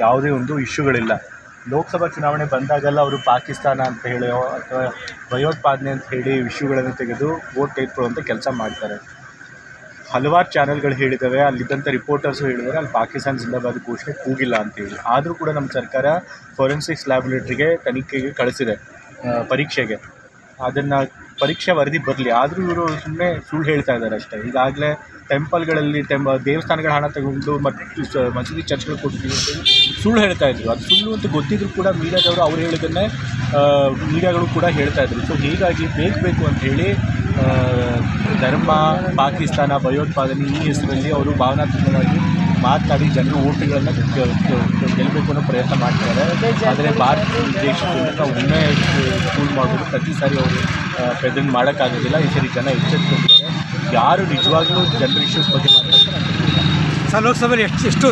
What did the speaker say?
ಯಾವುದೇ ಒಂದು ಇಶ್ಯೂಗಳಿಲ್ಲ. ಲೋಕಸಭಾ ಚುನಾವಣೆ ಬಂದಾಗೆಲ್ಲ ಅವರು ಪಾಕಿಸ್ತಾನ ಅಂತ ಹೇಳಿ ಅಥವಾ ಭಯೋತ್ಪಾದನೆ ಅಂತ ಹೇಳಿ ಇಶ್ಯೂಗಳನ್ನು ತೆಗೆದು ವೋಟ್ ತೆಗೆದುಕೊಳ್ಳುವಂಥ ಕೆಲಸ ಮಾಡ್ತಾರೆ. ಹಲವಾರು ಚಾನೆಲ್ಗಳು ಹೇಳಿದ್ದಾವೆ, ಅಲ್ಲಿದ್ದಂಥ ರಿಪೋರ್ಟರ್ಸು ಹೇಳಿದ್ದಾರೆ ಅಲ್ಲಿ ಪಾಕಿಸ್ತಾನ ಜಿಂದಾಬಾದ್ ಘೋಷಣೆ ಕೂಗಿಲ್ಲ ಅಂತೇಳಿ. ಆದರೂ ಕೂಡ ನಮ್ಮ ಸರ್ಕಾರ ಫೋರೆನ್ಸಿಕ್ಸ್ ಲ್ಯಾಬೊರೇಟ್ರಿಗೆ ತನಿಖೆಗೆ ಕಳಿಸಿದೆ, ಪರೀಕ್ಷೆಗೆ. ಅದನ್ನು ಪರೀಕ್ಷೆ ವರದಿ ಬರಲಿ, ಆದರೂ ಇವರು ಸುಮ್ಮನೆ ಸುಳ್ಳು ಹೇಳ್ತಾ ಇದ್ದಾರೆ ಅಷ್ಟೇ. ಈಗಾಗಲೇ ಟೆಂಪಲ್ಗಳಲ್ಲಿ ದೇವಸ್ಥಾನಗಳ ಹಣ ತಗೊಂಡು ಮತ್ತು ಮಸೀದಿ ಚರ್ಚ್ಗಳು ಕೊಡ್ತೀವಿ ಅಂತೇಳಿ ಸುಳ್ಳು ಹೇಳ್ತಾ ಇದ್ರು. ಅದು ಸುಳ್ಳು ಅಂತ ಗೊತ್ತಿದ್ರು ಕೂಡ ಮೀಡಿಯಾದವರು ಅವ್ರು ಹೇಳಿದ್ದನ್ನೇ ಮೀಡಿಯಾಗಳು ಕೂಡ ಹೇಳ್ತಾ ಇದ್ರು. ಸೊ ಹೀಗಾಗಿ ಬೇಕು ಅಂತ ಹೇಳಿ ಧರ್ಮ, ಪಾಕಿಸ್ತಾನ, ಭಯೋತ್ಪಾದನೆ ಈ ಹೆಸರಲ್ಲಿ ಅವರು ಭಾವನಾತ್ಮಕವಾಗಿ ಮಾತನಾಡಿ ಜನರು ಓಟುಗಳನ್ನು ಗೆಲ್ಲಬೇಕು ಅನ್ನೋ ಪ್ರಯತ್ನ ಮಾಡ್ತಾರೆ. ಆದರೆ ಭಾರತ ದೇಶದಿಂದ ನಾವು ಒಮ್ಮೆ ಕೂಲ್ ಮಾಡ್ಬೋದು, ಪ್ರತಿ ಸಾರಿ ಅವರು ಪ್ರೆಸೆಂಟ್ ಮಾಡೋಕ್ಕಾಗೋದಿಲ್ಲ. ಈ ಸರಿ ಜನ ಎಚ್ಚೆತ್ತುಕೊಂಡಿದ್ದಾರೆ. ಯಾರು ನಿಜವಾಗ್ಲೂ ಜನರ ಇಶ್ಯೂಸ್ ಬಗ್ಗೆ ಮಾತಾಡ್ತಾರೆ. ಸರ್, ಲೋಕಸಭೆಯಲ್ಲಿ ಎಷ್ಟು